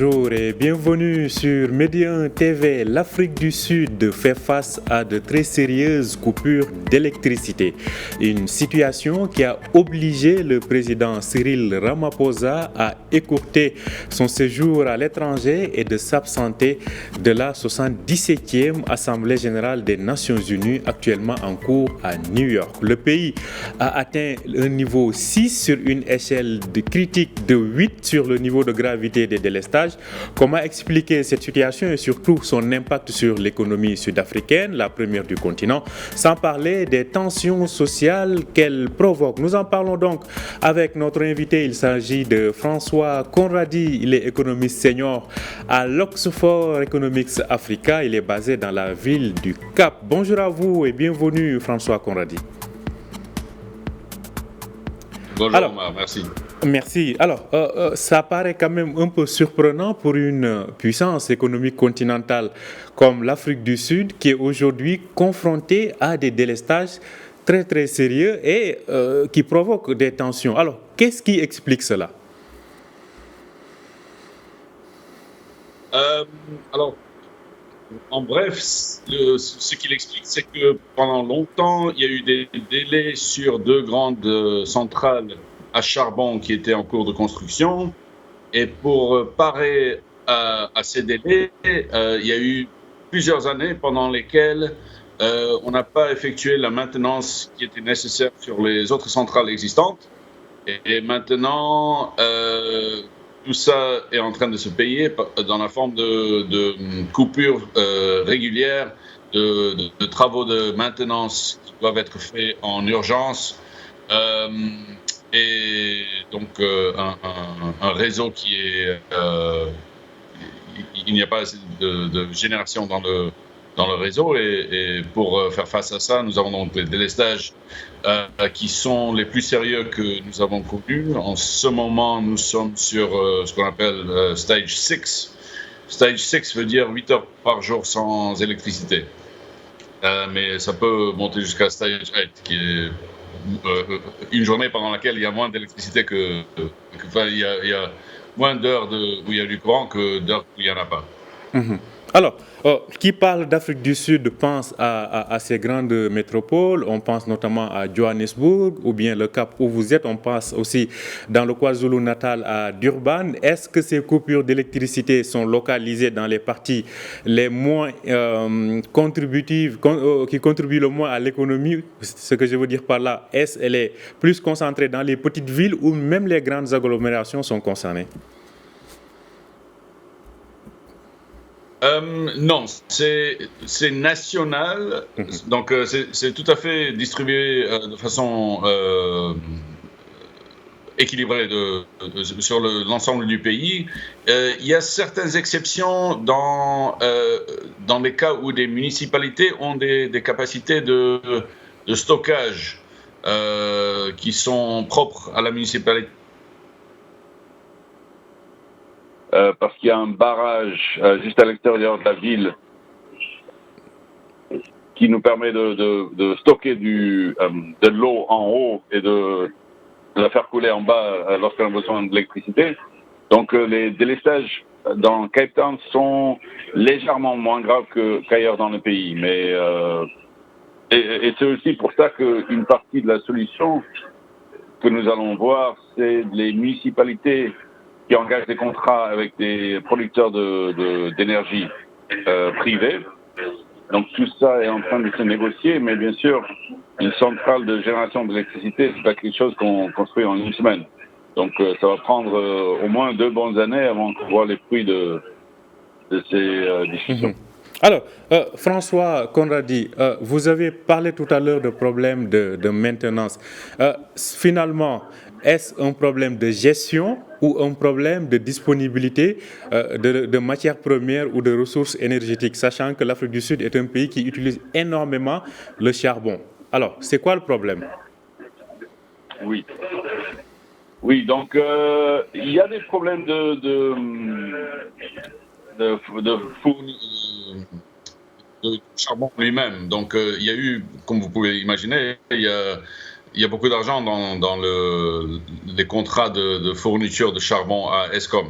Bonjour et bienvenue sur Média TV. L'Afrique du Sud fait face à de très sérieuses coupures d'électricité. Une situation qui a obligé le président Cyril Ramaphosa à écourter son séjour à l'étranger et de s'absenter de la 77e Assemblée générale des Nations Unies actuellement en cours à New York. Le pays a atteint un niveau 6 sur une échelle de critique de 8 sur le niveau de gravité des délestages. Comment expliquer cette situation et surtout son impact sur l'économie sud-africaine, la première du continent, sans parler des tensions sociales qu'elle provoque. Nous en parlons donc avec notre invité. Il s'agit de François Conradi. Il est économiste senior à l'Oxford Economics Africa. Il est basé dans la ville du Cap. Bonjour à vous et bienvenue François Conradi. Bonjour Omar, merci. Merci. Alors, ça paraît quand même un peu surprenant pour une puissance économique continentale comme l'Afrique du Sud qui est aujourd'hui confrontée à des délestages très très sérieux et qui provoquent des tensions. Alors, qu'est-ce qui explique cela? Alors, en bref, ce qu'il explique, c'est que pendant longtemps, il y a eu des délais sur deux grandes centrales à charbon qui étaient en cours de construction. Et pour parer à ces délais, il y a eu plusieurs années pendant lesquelles on n'a pas effectué la maintenance qui était nécessaire sur les autres centrales existantes. Et maintenant, tout ça est en train de se payer dans la forme de coupures régulières, de travaux de maintenance qui doivent être faits en urgence. Et donc un réseau qui est... il n'y a pas assez de génération dans le réseau et pour faire face à ça, nous avons donc des délestages qui sont les plus sérieux que nous avons connus. En ce moment, nous sommes sur ce qu'on appelle Stage 6. Stage 6 veut dire 8 heures par jour sans électricité. Mais ça peut monter jusqu'à Stage 8, qui est une journée pendant laquelle il y a moins d'électricité il y a moins d'heures où il y a du courant que d'heures où il n'y en a pas. Alors, qui parle d'Afrique du Sud pense à ces grandes métropoles. On pense notamment à Johannesburg ou bien le Cap où vous êtes. On pense aussi dans le KwaZulu-Natal à Durban. Est-ce que ces coupures d'électricité sont localisées dans les parties les moins contributives, qui contribuent le moins à l'économie? Ce que je veux dire par là, est-ce qu'elle est plus concentrée dans les petites villes ou même les grandes agglomérations sont concernées? Non, c'est national, donc c'est tout à fait distribué de façon équilibrée sur l'ensemble du pays. Il y a certaines exceptions dans les cas où des municipalités ont des capacités de stockage qui sont propres à la municipalité. Parce qu'il y a un barrage juste à l'extérieur de la ville qui nous permet de stocker de l'eau en haut et de la faire couler en bas lorsqu'on a besoin d'électricité. Donc les délestages dans Cape Town sont légèrement moins graves qu'ailleurs dans le pays. Mais et c'est aussi pour ça qu'une partie de la solution que nous allons voir, c'est les municipalités qui engagent des contrats avec des producteurs d'énergie privés. Donc tout ça est en train de se négocier, mais bien sûr, une centrale de génération d'électricité, c'est pas quelque chose qu'on construit en une semaine. Donc ça va prendre au moins 2 bonnes années avant qu'on voit les fruits de ces discussions. Alors, François Conradi, vous avez parlé tout à l'heure de problèmes de maintenance. Finalement, est-ce un problème de gestion ou un problème de disponibilité de matières premières ou de ressources énergétiques, sachant que l'Afrique du Sud est un pays qui utilise énormément le charbon? Alors, c'est quoi le problème? Oui, donc il y a des problèmes de charbon lui-même. Donc il y a eu, comme vous pouvez imaginer, il y a il y a beaucoup d'argent dans les contrats de fourniture de charbon à Eskom.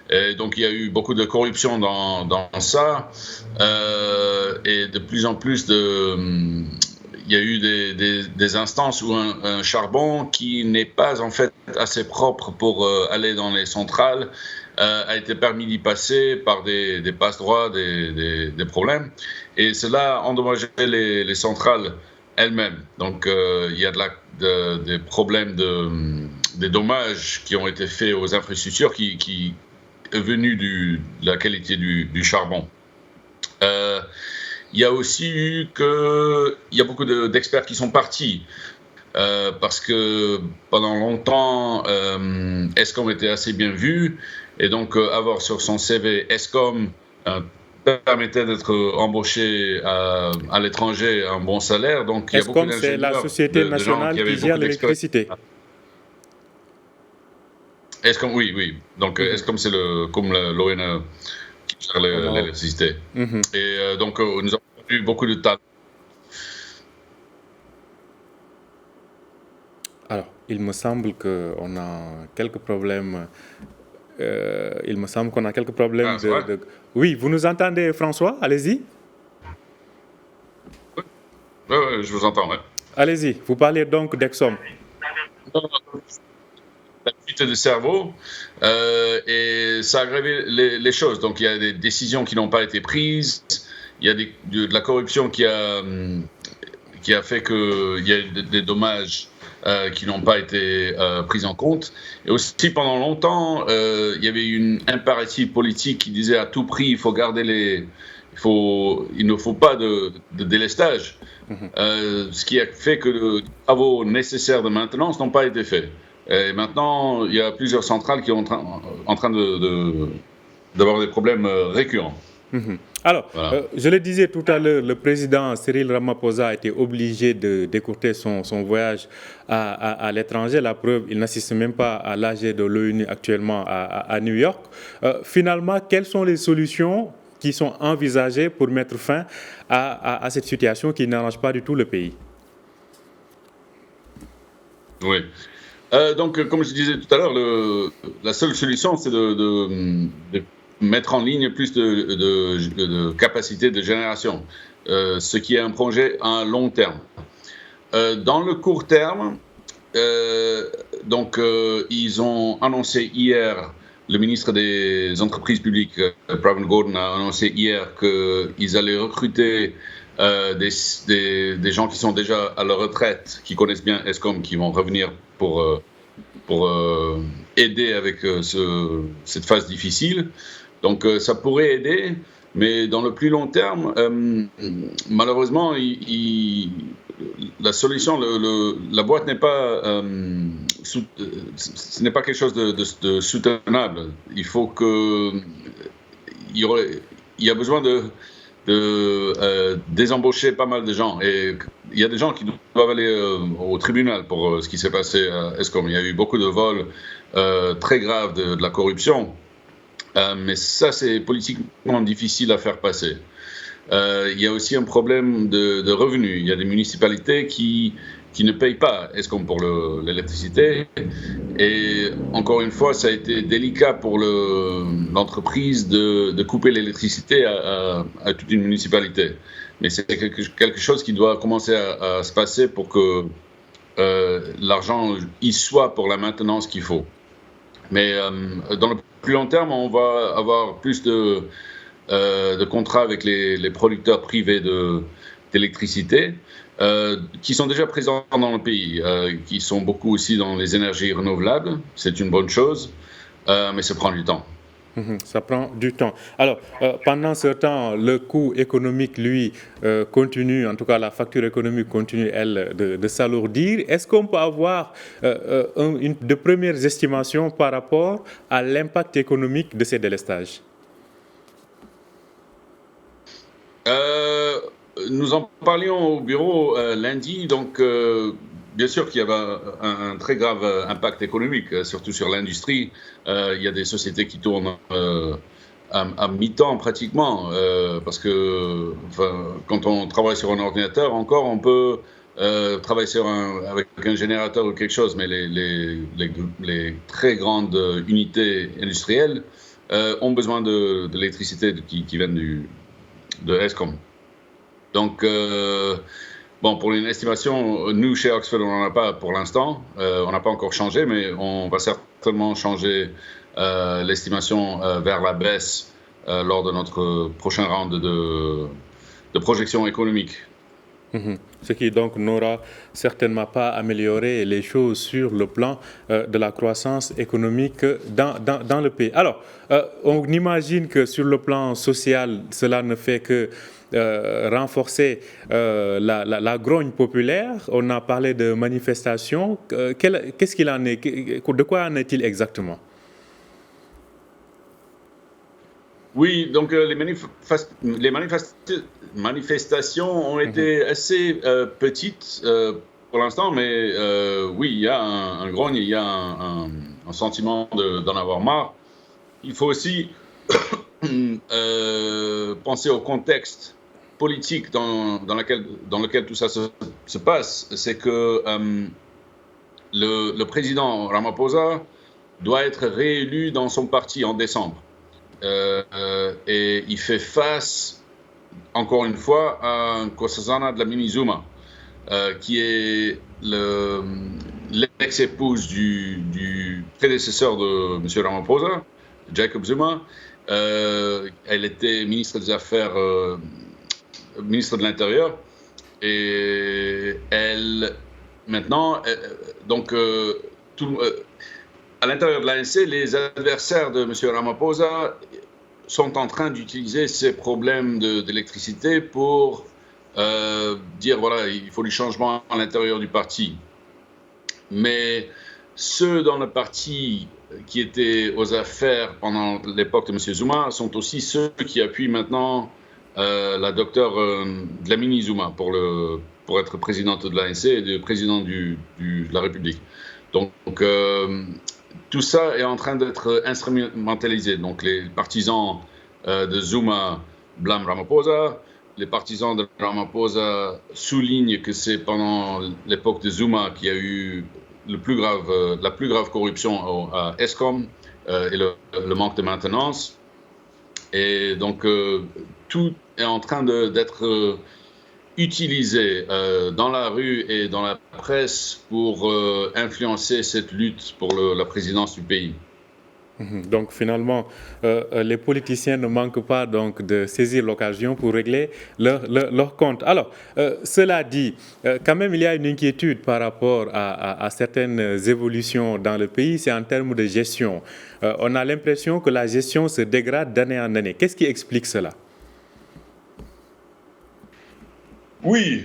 Et donc il y a eu beaucoup de corruption dans ça, et de plus en plus il y a eu des instances où un charbon qui n'est pas en fait assez propre pour aller dans les centrales a été permis d'y passer par des passe-droits, des problèmes, et cela a endommagé les centrales elles-mêmes. Donc il y a des problèmes, des dommages qui ont été faits aux infrastructures qui est venu de la qualité du charbon. Il y a aussi eu il y a beaucoup d'experts qui sont partis parce que pendant longtemps, Eskom était assez bien vu, et donc avoir sur son CV Eskom permettait d'être embauché à l'étranger à un bon salaire. Donc il y a beaucoup d'ingénieurs, c'est la société nationale qui gère l'électricité. Eskom, oui. Donc Eskom, c'est comme l'ONE qui gère l'électricité. Et donc nous avons eu beaucoup de talents. Alors, il me semble qu'on a quelques problèmes. Il me semble qu'on a quelques problèmes de... Oui, vous nous entendez, François? Allez-y. Oui, je vous entends. Ouais. Allez-y, vous parlez donc d'Exxon. La fuite de cerveau, et ça a aggravé les choses. Donc il y a des décisions qui n'ont pas été prises, il y a de la corruption qui a fait qu'il y a des dommages qui n'ont pas été pris en compte. Et aussi, pendant longtemps, il y avait une impérative politique qui disait à tout prix, il faut garder il ne faut pas de délestage. Ce qui a fait que les travaux nécessaires de maintenance n'ont pas été faits. Et maintenant, il y a plusieurs centrales qui sont en train d'avoir des problèmes récurrents. Alors, voilà. Je le disais tout à l'heure, le président Cyril Ramaphosa a été obligé d'écourter son voyage à l'étranger. La preuve, il n'assiste même pas à l'AG de l'ONU actuellement à New York. Finalement, quelles sont les solutions qui sont envisagées pour mettre fin à cette situation qui n'arrange pas du tout le pays? Oui. Donc, comme je disais tout à l'heure, la seule solution, c'est de mettre en ligne plus de capacité de génération, ce qui est un projet à long terme. Dans le court terme, ils ont annoncé hier, le ministre des Entreprises publiques, Pravin Gordhan, a annoncé hier qu'ils allaient recruter des gens qui sont déjà à la retraite, qui connaissent bien Eskom, qui vont revenir pour aider avec cette phase difficile. Donc ça pourrait aider, mais dans le plus long terme, malheureusement, la solution, la boîte n'est pas, ce n'est pas quelque chose de soutenable. Il faut il y a besoin de désembaucher pas mal de gens, et il y a des gens qui doivent aller au tribunal pour ce qui s'est passé à Eskom. Il y a eu beaucoup de vols très graves, de la corruption, mais ça c'est politiquement difficile à faire passer. Il y a aussi un problème de revenus. Il y a des municipalités qui ne payent pas Eskom pour l'électricité, et encore une fois, ça a été délicat pour l'entreprise de couper l'électricité à toute une municipalité. Mais c'est quelque chose qui doit commencer à se passer pour que l'argent y soit pour la maintenance qu'il faut. Mais dans le plus long terme, on va avoir plus de contrats avec les producteurs privés d'électricité, qui sont déjà présents dans le pays, qui sont beaucoup aussi dans les énergies renouvelables. C'est une bonne chose, mais ça prend du temps. Ça prend du temps. Alors, pendant ce temps, le coût économique, lui, continue, en tout cas la facture économique continue, elle, de s'alourdir. Est-ce qu'on peut avoir de premières estimations par rapport à l'impact économique de ces délestages? Nous en parlions au bureau lundi, donc bien sûr qu'il y avait un très grave impact économique, surtout sur l'industrie. Il y a des sociétés qui tournent à mi-temps pratiquement, parce que quand on travaille sur un ordinateur, encore on peut travailler avec un générateur ou quelque chose, mais les très grandes unités industrielles ont besoin de l'électricité qui vient de Eskom. Donc, pour une estimation, nous, chez Oxford, on n'en a pas pour l'instant. On n'a pas encore changé, mais on va certainement changer l'estimation vers la baisse lors de notre prochain round de projection économique. Ce qui donc n'aura certainement pas amélioré les choses sur le plan de la croissance économique dans le pays. Alors, on imagine que sur le plan social, cela ne fait que renforcer la grogne populaire. On a parlé de manifestations. Qu'est-ce qu'il en est? De quoi en est-il exactement? Oui, donc les manifestations ont été assez petites pour l'instant, mais oui, il y a un grogne, il y a un sentiment d'en avoir marre. Il faut aussi penser au contexte politique dans lequel tout ça se passe. C'est que le président Ramaphosa doit être réélu dans son parti en décembre. Et il fait face, encore une fois, à Nkosazana Dlamini Zuma, qui est l'ex-épouse du prédécesseur de M. Ramaphosa, Jacob Zuma. Elle était ministre des Affaires, ministre de l'Intérieur, et elle, maintenant, à l'intérieur de l'ANC, les adversaires de M. Ramaphosa sont en train d'utiliser ces problèmes d'électricité pour dire, voilà, il faut du changement à l'intérieur du parti. Mais ceux dans le parti qui étaient aux affaires pendant l'époque de M. Zuma sont aussi ceux qui appuient maintenant la docteure Dlamini Zuma pour être présidente de l'ANC et de président de la République. Donc, tout ça est en train d'être instrumentalisé. Donc, les partisans de Zuma blâment Ramaphosa. Les partisans de Ramaphosa soulignent que c'est pendant l'époque de Zuma qu'il y a eu la plus grave corruption à Eskom et le manque de maintenance. Et donc, tout est en train d'être utilisé dans la rue et dans la presse pour influencer cette lutte pour la présidence du pays. Donc finalement, les politiciens ne manquent pas donc de saisir l'occasion pour régler leur compte. Alors, cela dit, quand même il y a une inquiétude par rapport à certaines évolutions dans le pays, c'est en termes de gestion. On a l'impression que la gestion se dégrade d'année en année. Qu'est-ce qui explique cela? Oui,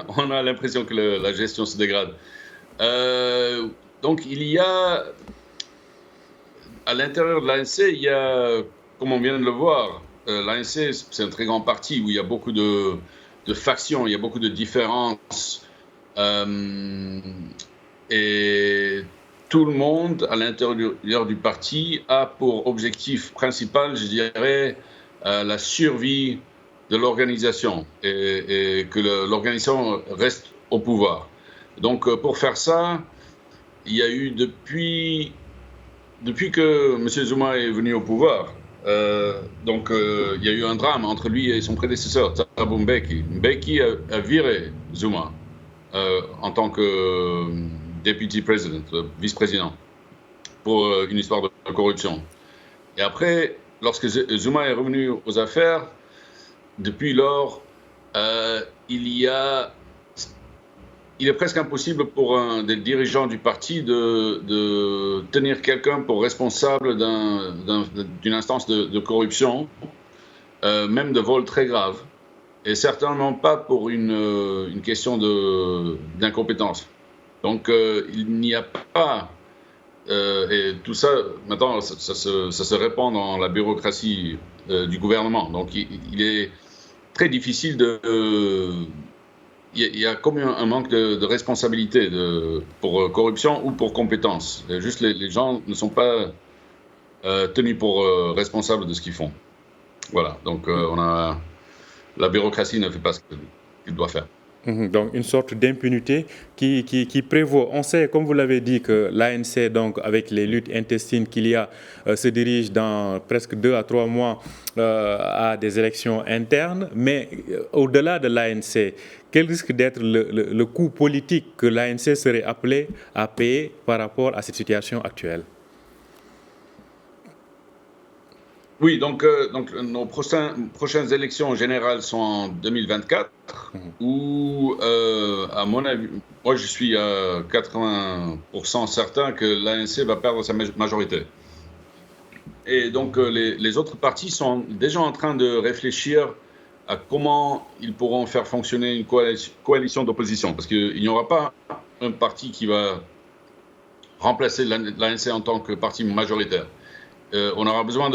on a l'impression que la gestion se dégrade. Donc, il y a, à l'intérieur de l'ANC, il y a, comme on vient de le voir, l'ANC, c'est un très grand parti où il y a beaucoup de factions, il y a beaucoup de différences. Et tout le monde, à l'intérieur du parti, a pour objectif principal, je dirais, la survie de l'organisation et que l'organisation reste au pouvoir. Donc, pour faire ça, il y a eu depuis que M. Zuma est venu au pouvoir, il y a eu un drame entre lui et son prédécesseur, Thabo Mbeki. Mbeki a viré Zuma en tant que deputy president, vice-président, pour une histoire de corruption. Et après, lorsque Zuma est revenu aux affaires, depuis lors, il est presque impossible pour un des dirigeants du parti de tenir quelqu'un pour responsable d'une instance de corruption, même de vol très grave, et certainement pas pour une question d'incompétence. Donc, il n'y a pas... et tout ça, maintenant, ça se répand dans la bureaucratie du gouvernement. Donc, il est très difficile il y a comme un manque de responsabilité pour corruption ou pour compétence. Juste les gens ne sont pas tenus pour responsables de ce qu'ils font. Voilà, donc la bureaucratie ne fait pas ce doit faire. Donc une sorte d'impunité qui prévaut. On sait, comme vous l'avez dit, que l'ANC, donc avec les luttes intestines qu'il y a, se dirige dans presque 2 à 3 mois à des élections internes. Mais au-delà de l'ANC, quel risque d'être le coût politique que l'ANC serait appelé à payer par rapport à cette situation actuelle? Oui, donc nos prochaines élections générales sont en 2024, où, à mon avis, moi je suis à 80% certain que l'ANC va perdre sa majorité. Et donc les autres partis sont déjà en train de réfléchir à comment ils pourront faire fonctionner une coalition d'opposition, parce qu'il n'y aura pas un parti qui va remplacer l'ANC en tant que parti majoritaire. On aura besoin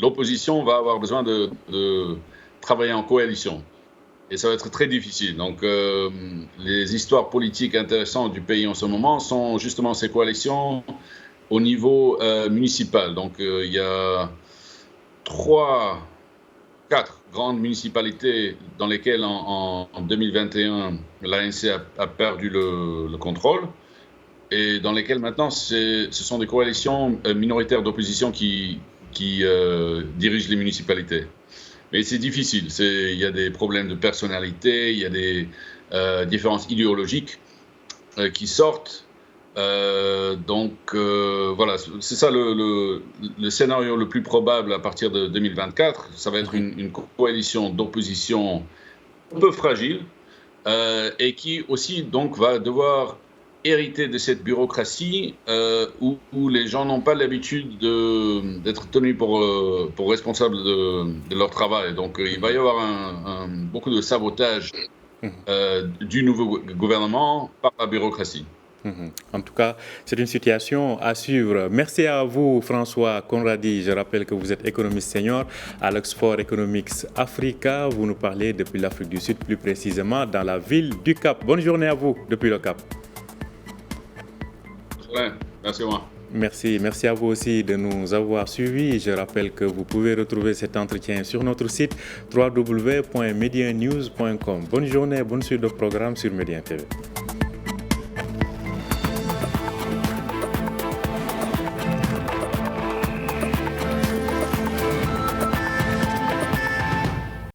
l'opposition va avoir besoin de travailler en coalition. Et ça va être très difficile. Donc, les histoires politiques intéressantes du pays en ce moment sont justement ces coalitions au niveau municipal. Donc, il y a 4 grandes municipalités dans lesquelles, en 2021, l'ANC a perdu le contrôle. Et dans lesquelles maintenant, ce sont des coalitions minoritaires d'opposition qui dirigent les municipalités. Mais c'est difficile. Il y a des problèmes de personnalité, il y a des différences idéologiques qui sortent. Voilà, c'est ça le scénario le plus probable à partir de 2024. Ça va être une coalition d'opposition un peu fragile et qui aussi donc va devoir hériter de cette bureaucratie où les gens n'ont pas l'habitude d'être tenus pour responsables de leur travail. Donc il va y avoir beaucoup de sabotage du nouveau gouvernement par la bureaucratie. En tout cas, c'est une situation à suivre. Merci à vous, François Conradi. Je rappelle que vous êtes économiste senior à l'Oxford Economics Africa. Vous nous parlez depuis l'Afrique du Sud, plus précisément dans la ville du Cap. Bonne journée à vous depuis le Cap. Merci à moi. Merci à vous aussi de nous avoir suivis. Je rappelle que vous pouvez retrouver cet entretien sur notre site www.medianews.com. Bonne journée, bonne suite de programme sur Média TV.